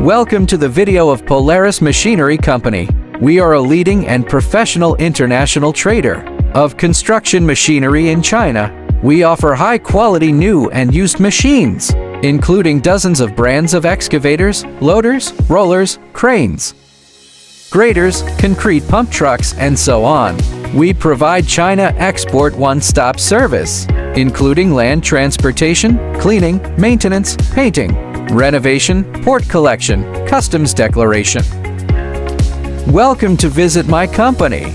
Welcome to the video of Polaris Machinery Company. We are a leading and professional international trader of construction machinery in China. We offer high-quality new and used machines, including dozens of brands of excavators, loaders, rollers, cranes, graders, concrete pump trucks, and so on. We provide China export one-stop service, including land transportation, cleaning, maintenance, painting, renovation, port collection, customs declaration. Welcome to visit my company.